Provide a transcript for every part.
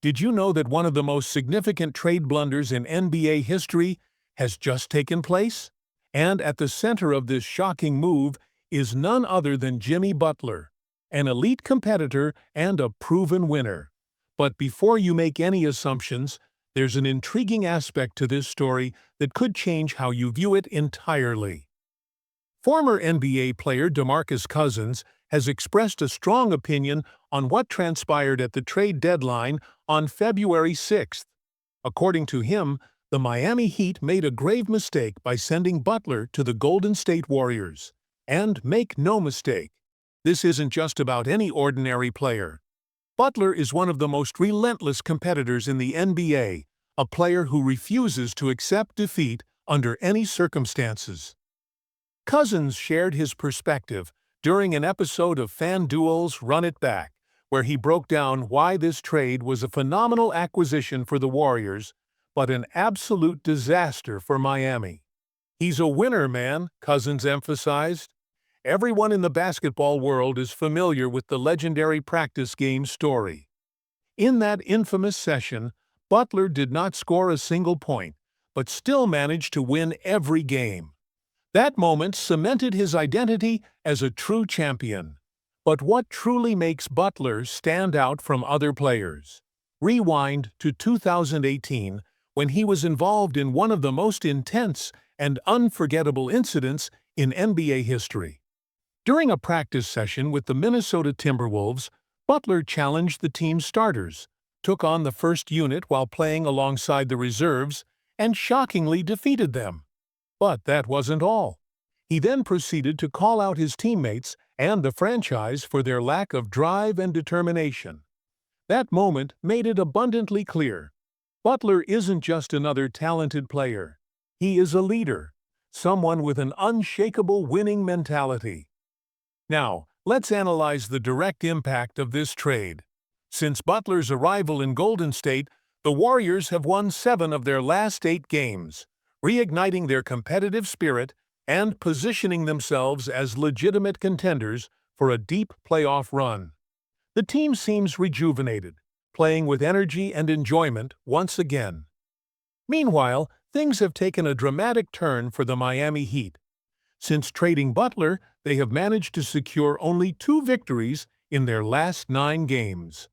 Did you know that one of the most significant trade blunders in NBA history has just taken place? And at the center of this shocking move is none other than Jimmy Butler, an elite competitor and a proven winner. But before you make any assumptions, there's an intriguing aspect to this story that could change how you view it entirely. Former NBA player DeMarcus Cousins has expressed a strong opinion on what transpired at the trade deadline on February 6th. According to him, the Miami Heat made a grave mistake by sending Butler to the Golden State Warriors. And make no mistake, this isn't just about any ordinary player. Butler is one of the most relentless competitors in the NBA, a player who refuses to accept defeat under any circumstances. Cousins shared his perspective during an episode of FanDuel's Run It Back, where he broke down why this trade was a phenomenal acquisition for the Warriors, but an absolute disaster for Miami. "He's a winner, man," Cousins emphasized. Everyone in the basketball world is familiar with the legendary practice game story. In that infamous session, Butler did not score a single point, but still managed to win every game. That moment cemented his identity as a true champion. But what truly makes Butler stand out from other players? Rewind to 2018, when he was involved in one of the most intense and unforgettable incidents in NBA history. During a practice session with the Minnesota Timberwolves, Butler challenged the team's starters, took on the first unit while playing alongside the reserves, and shockingly defeated them. But that wasn't all. He then proceeded to call out his teammates and the franchise for their lack of drive and determination. That moment made it abundantly clear. Butler isn't just another talented player. He is a leader, someone with an unshakable winning mentality. Now, let's analyze the direct impact of this trade. Since Butler's arrival in Golden State, the Warriors have won 7 of their last 8 games, reigniting their competitive spirit and positioning themselves as legitimate contenders for a deep playoff run. The team seems rejuvenated, playing with energy and enjoyment once again. Meanwhile, things have taken a dramatic turn for the Miami Heat. Since trading Butler, they have managed to secure only 2 victories in their last 9 games.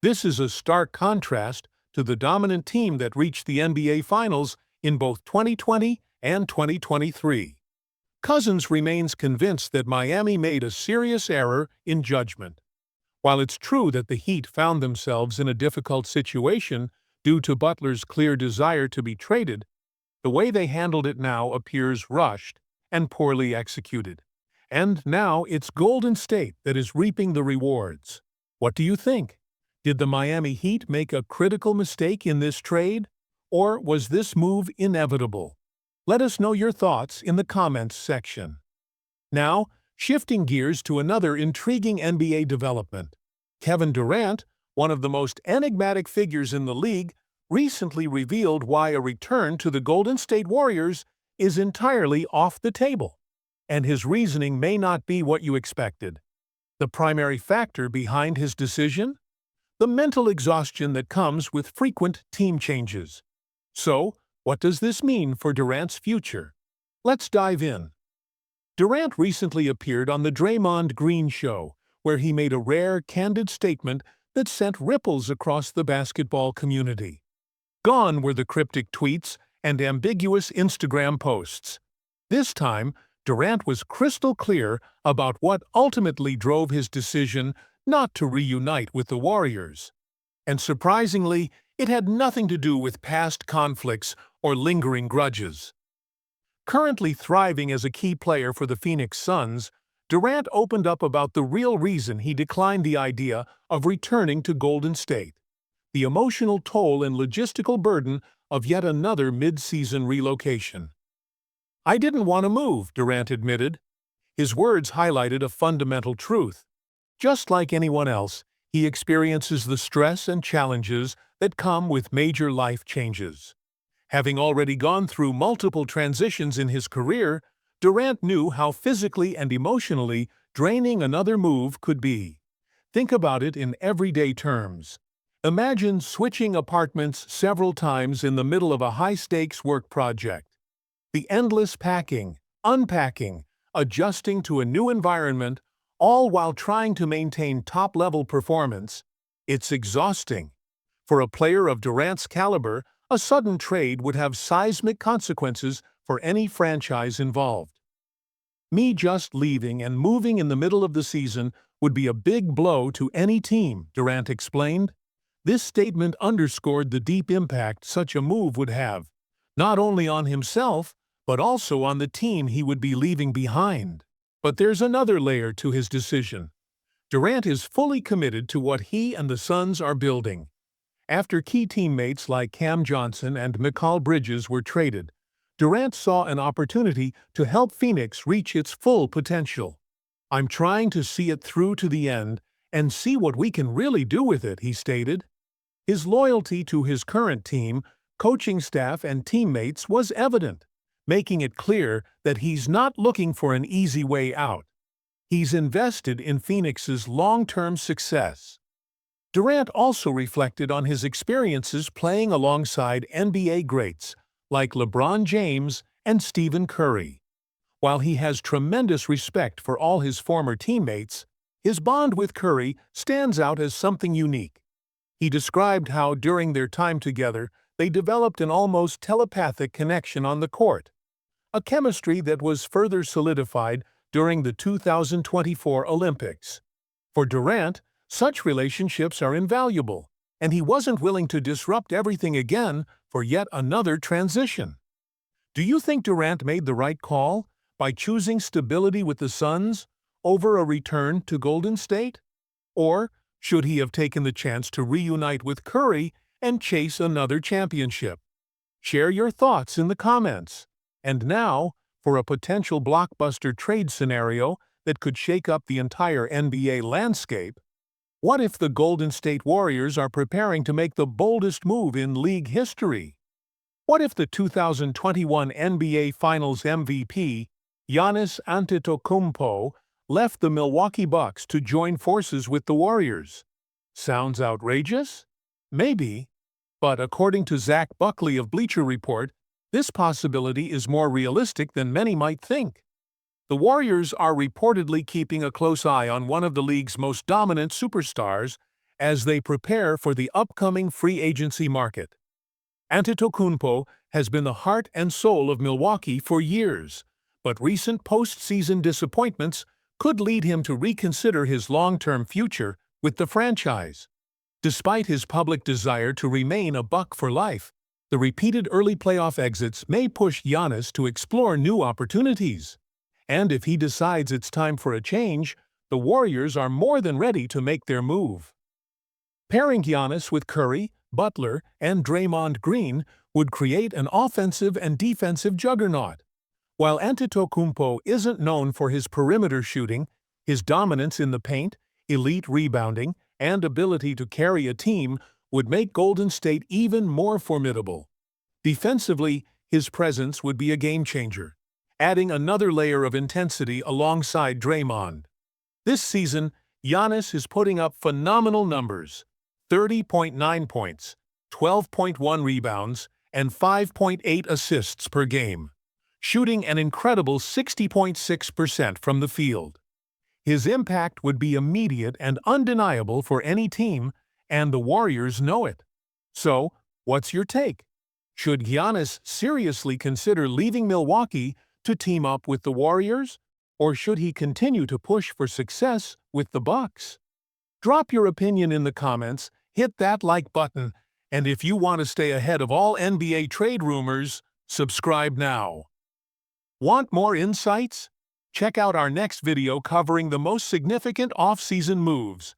This is a stark contrast to the dominant team that reached the NBA Finals in both 2020 and 2023. Cousins remains convinced that Miami made a serious error in judgment. While it's true that the Heat found themselves in a difficult situation due to Butler's clear desire to be traded, the way they handled it now appears rushed and poorly executed. And now it's Golden State that is reaping the rewards. What do you think? Did the Miami Heat make a critical mistake in this trade? Or was this move inevitable? Let us know your thoughts in the comments section. Now, shifting gears to another intriguing NBA development. Kevin Durant, one of the most enigmatic figures in the league, recently revealed why a return to the Golden State Warriors is entirely off the table. And his reasoning may not be what you expected. The primary factor behind his decision? The mental exhaustion that comes with frequent team changes. So, what does this mean for Durant's future? Let's dive in. Durant recently appeared on the Draymond Green Show, where he made a rare, candid statement that sent ripples across the basketball community. Gone were the cryptic tweets and ambiguous Instagram posts. This time, Durant was crystal clear about what ultimately drove his decision not to reunite with the Warriors. And surprisingly, it had nothing to do with past conflicts or lingering grudges. Currently thriving as a key player for the Phoenix Suns, Durant opened up about the real reason he declined the idea of returning to Golden State: the emotional toll and logistical burden of yet another mid-season relocation. "I didn't want to move," Durant admitted. His words highlighted a fundamental truth. Just like anyone else, he experiences the stress and challenges that come with major life changes. Having already gone through multiple transitions in his career, Durant knew how physically and emotionally draining another move could be. Think about it in everyday terms. Imagine switching apartments several times in the middle of a high-stakes work project. The endless packing, unpacking, adjusting to a new environment, all while trying to maintain top-level performance. It's exhausting. For a player of Durant's caliber, a sudden trade would have seismic consequences for any franchise involved. Me just leaving and moving in the middle of the season would be a big blow to any team, Durant explained. This statement underscored the deep impact such a move would have, not only on himself, but also on the team he would be leaving behind. But there's another layer to his decision. Durant is fully committed to what he and the Suns are building. After key teammates like Cam Johnson and Mikal Bridges were traded, Durant saw an opportunity to help Phoenix reach its full potential. "I'm trying to see it through to the end and see what we can really do with it," he stated. His loyalty to his current team, coaching staff, and teammates was evident, making it clear that he's not looking for an easy way out. He's invested in Phoenix's long-term success. Durant also reflected on his experiences playing alongside NBA greats like LeBron James and Stephen Curry. While he has tremendous respect for all his former teammates, his bond with Curry stands out as something unique. He described how, during their time together, they developed an almost telepathic connection on the court, a chemistry that was further solidified during the 2024 Olympics. For Durant, such relationships are invaluable, and he wasn't willing to disrupt everything again for yet another transition. Do you think Durant made the right call by choosing stability with the Suns over a return to Golden State? Or should he have taken the chance to reunite with Curry and chase another championship? Share your thoughts in the comments. And now, for a potential blockbuster trade scenario that could shake up the entire NBA landscape. What if the Golden State Warriors are preparing to make the boldest move in league history? What if the 2021 NBA Finals MVP, Giannis Antetokounmpo, left the Milwaukee Bucks to join forces with the Warriors? Sounds outrageous? Maybe. But according to Zach Buckley of Bleacher Report, this possibility is more realistic than many might think. The Warriors are reportedly keeping a close eye on one of the league's most dominant superstars as they prepare for the upcoming free agency market. Antetokounmpo has been the heart and soul of Milwaukee for years, but recent postseason disappointments could lead him to reconsider his long-term future with the franchise. Despite his public desire to remain a Buck for life, the repeated early playoff exits may push Giannis to explore new opportunities. And if he decides it's time for a change, the Warriors are more than ready to make their move. Pairing Giannis with Curry, Butler, and Draymond Green would create an offensive and defensive juggernaut. While Antetokounmpo isn't known for his perimeter shooting, his dominance in the paint, elite rebounding, and ability to carry a team would make Golden State even more formidable. Defensively, his presence would be a game-changer, adding another layer of intensity alongside Draymond. This season, Giannis is putting up phenomenal numbers: 30.9 points, 12.1 rebounds, and 5.8 assists per game, shooting an incredible 60.6% from the field. His impact would be immediate and undeniable for any team, and the Warriors know it. So, what's your take? Should Giannis seriously consider leaving Milwaukee to team up with the Warriors, or should he continue to push for success with the Bucks? Drop your opinion in the comments, hit that like button, and if you want to stay ahead of all NBA trade rumors, subscribe now. Want more insights? Check out our next video covering the most significant off-season moves.